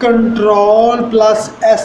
Ctrl+S